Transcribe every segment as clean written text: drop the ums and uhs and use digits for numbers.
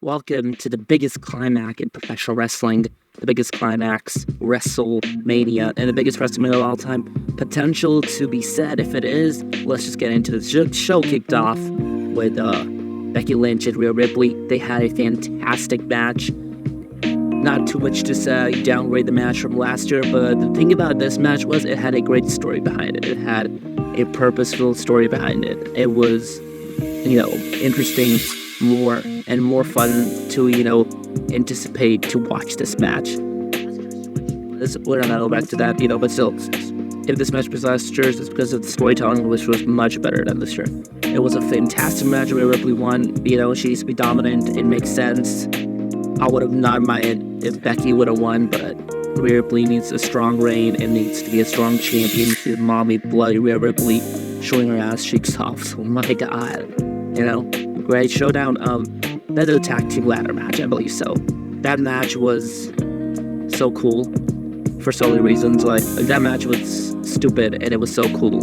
Welcome to the biggest climax in professional wrestling, the biggest climax, Wrestlemania, and the biggest WrestleMania of all time. Potential to be said. If it is, let's just get into it. The show kicked off with Becky Lynch and Rhea Ripley. They had a fantastic match. Not too much to say, downgrade the match from last year, but the thing about this match was it had a great story behind it. It had a purposeful story behind it. It was, interesting, more fun to, anticipate to watch this match. We're not go back to that, but still, if this match was last year, it's because of the storytelling, which was much better than this year. It was a fantastic match. Rhea Ripley won. She used to be dominant. It makes sense. I would have not minded if Becky would have won, but Rhea Ripley needs a strong reign and needs to be a strong champion. She's mommy bloody Rhea Ripley showing her ass cheeks off. Oh my god. Great showdown. That's a tag team ladder match, I believe so. That match was so cool for so many reasons. That match was stupid and it was so cool.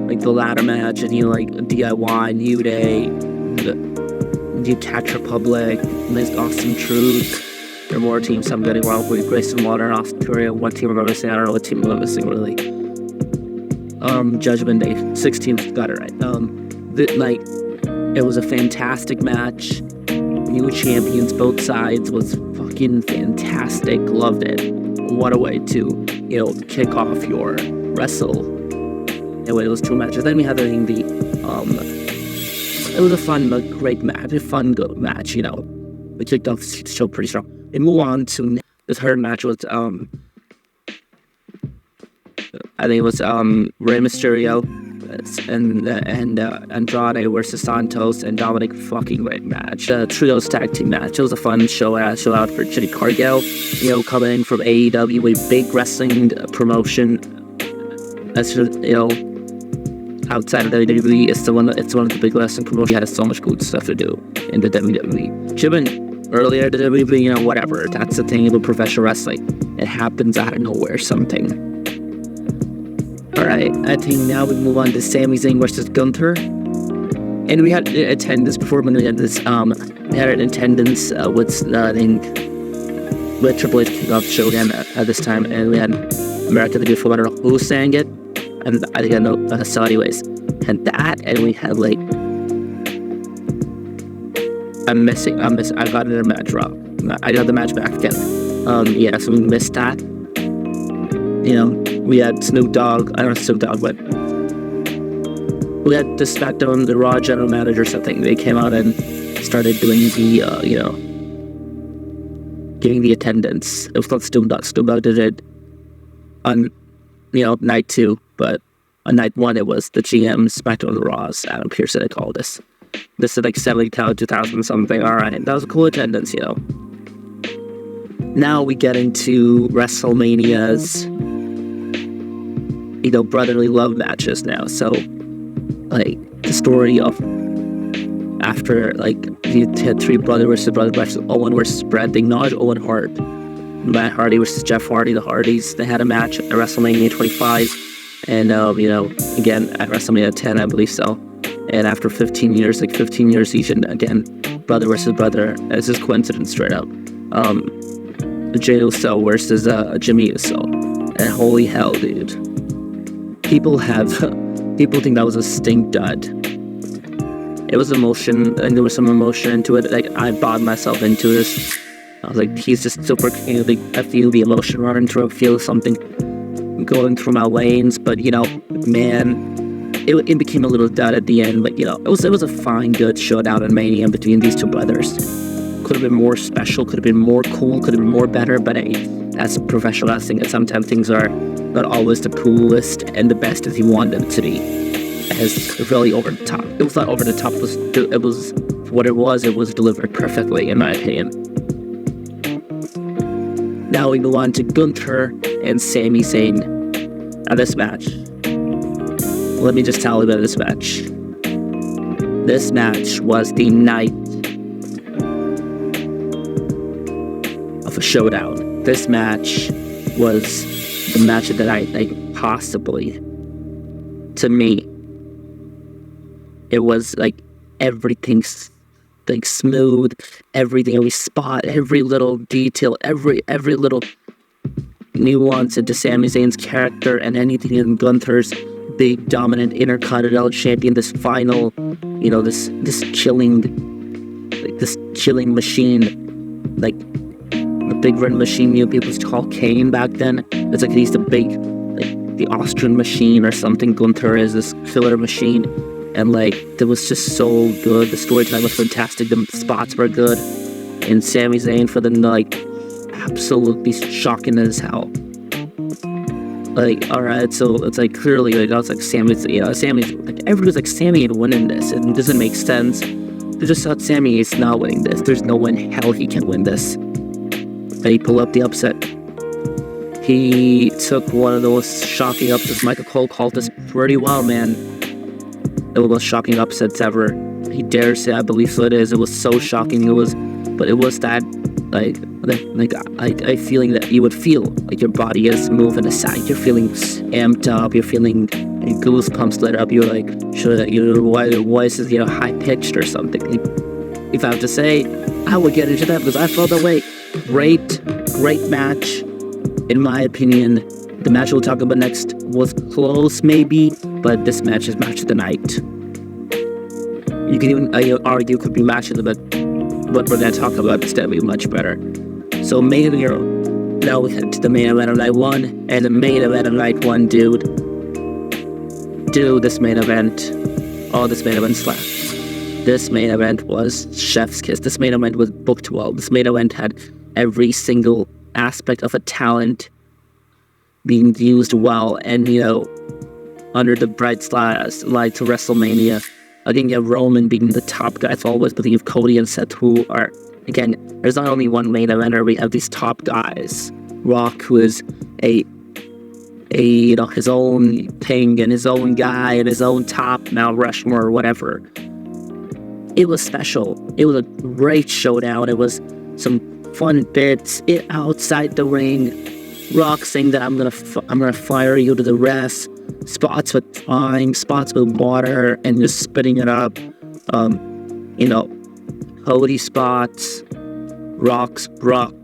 The ladder match and DIY, New Day, the Catch Republic, Miss Austin Truth. There are more teams I'm getting wrong with Grayson Waller, Austin Theory. One team I'm missing. I don't know what team I'm missing really. Judgment Day, 6 teams got it right. It was a fantastic match. New champions, both sides, was fucking fantastic. Loved it. What a way to, kick off your wrestle. Anyway, it was 2 matches. Then we had it was a fun, great match. A fun, good match, We kicked off the show pretty strong. And move on to the third match was, I think it was, Rey Mysterio and Andrade versus Santos and Dominic. Fucking great match. Trios tag team match. It was a fun show out for Jimmy Cargill, coming from AEW, a big wrestling promotion. That's just, outside of the WWE, it's one of the big wrestling promotions. He had so much good stuff to do in the WWE. Should have been earlier the WWE, whatever. That's the thing about professional wrestling. It happens out of nowhere, something. Alright, I think now we move on to Sami Zayn versus Gunther. And we had attendance before when we had this, we had an attendance with Triple H kicking off the show again at this time. And we had America the Beautiful. I don't know who sang it. And I think I know, so anyways, and that, and we had I'm missing, I got it in a match wrong. I got the match back again. So we missed that. We had Snoop Dogg, I don't know Snoop Dogg, but we had the SmackDown, the Raw general manager or something. They came out and started doing the, giving the attendance. It was not Snoop Dogg. Snoop Dogg did it on, night 2. But on night 1, it was the GM, SmackDown, the Raws, Adam Pearce, they called this. This is 2000 something. All right, that was a cool attendance, Now we get into WrestleMania's, brotherly love matches now. So, the story of after, you had 3 brother versus brother matches, Owen versus Bret. They acknowledged Owen Hart. Matt Hardy versus Jeff Hardy, the Hardys. They had a match at WrestleMania 25. And, again, at WrestleMania 10, I believe so. And after 15 years each, and again, brother versus brother. This is coincidence straight up. Jey Uso versus Jimmy Uso. And holy hell, dude. People think that was a stink dud. It was emotion, and there was some emotion into it. I bought myself into this. I was he's just super cute. I feel the emotion running through. I feel something going through my veins. But, man, it became a little dud at the end. But, it was a fine, good showdown in Mania between these 2 brothers. Could have been more special. Could have been more cool. Could have been more better. But that's professional wrestling. And sometimes things are not always the coolest and the best as you want them to be. It's really over the top. It was not over the top. It was what it was. It was delivered perfectly, in my opinion. Now we move on to Gunther and Sami Zayn. Now this match. Let me just tell you about this match. This match was the night of a showdown. This match was the match that I possibly, to me, it was everything like smooth, everything, every spot, every little detail, every little nuance into Sami Zayn's character, and anything in Gunther's big dominant Intercontinental Champion, this final, this chilling machine, like the big red machine people used to call Kane back then. It's like he's the big, like the Austrian machine or something. Gunther is this killer machine, and like it was just so good. The storytelling was fantastic. The spots were good, and Sami Zayn for the like absolutely shocking as hell. Like, alright, so it's like clearly, like, I was like, Sammy's, like, everybody's like, Sammy ain't winning this. It doesn't make sense. They just thought Sammy is not winning this. There's no way in hell he can win this. And he pulled up the upset. He took one of those shocking upsets. Michael Cole called this pretty well, man. It was one of those shocking upsets ever. He dares say, I believe so it is. It was so shocking. It was that, like a feeling that you would feel, like your body is moving aside. You're feeling amped up. You're feeling goosebumps lit up. You're like, why your voice is, high pitched or something. If I have to say, I would get into that because I felt that way. Great match, in my opinion. The match we'll talk about next was close, maybe, but this match is match of the night. You can even argue it could be match of the what we're going to talk about is going to be much better. So now we head to the main event of night one, and the main event of night one, dude, this main event slapped. This main event was chef's kiss. This main event was booked well. This main event had every single aspect of a talent being used well, and under the bright lights of WrestleMania. Again, you have Roman being the top guys always, but you have Cody and Seth, who are, again, there's not only one main eventer, we have these top guys. Rock, who is his own thing and his own guy and his own top Mount Rushmore or whatever. It was special. It was a great showdown. It was some fun bits outside the ring. Rock saying that I'm gonna fire you to the rest. Spots with time, spots with water, and just spitting it up. Cody spots, Rock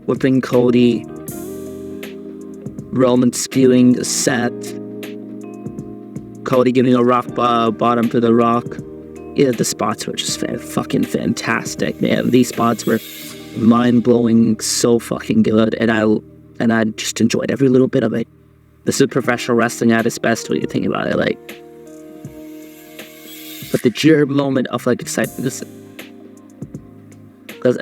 whipping Cody, Roman spewing Seth, Cody giving a rock bottom to the Rock. Yeah, the spots were just fucking fantastic, man. These spots were mind-blowing, so fucking good, and I just enjoyed every little bit of it. This is professional wrestling at its best when you think about it, like. But the sheer moment of like excitement,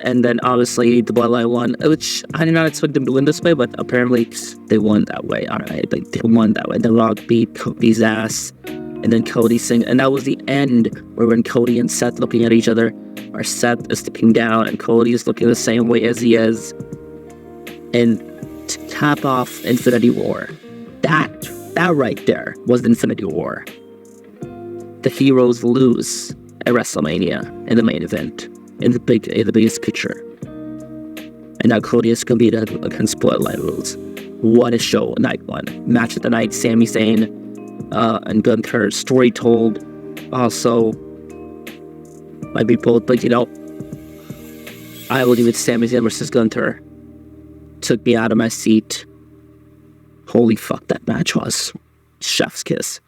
and then obviously the Bloodline won, which I did not expect them to win this way, but apparently they won that way. Alright, like they won that way. The Rock beat Cody's ass, and then Cody sing, and that was the end, where when Cody and Seth looking at each other, or Seth is looking down, and Cody is looking the same way as he is, and to cap off Infinity War. That right there was the Infinity War. The heroes lose at WrestleMania in the main event, in the biggest picture. And now Cody is competing against Bloodline rules. What a show! Night one, match of the night. Sami Zayn and Gunther, story told. Also, might be both, but I will give it Sami Zayn versus Gunther. Took me out of my seat. Holy fuck, that match was chef's kiss.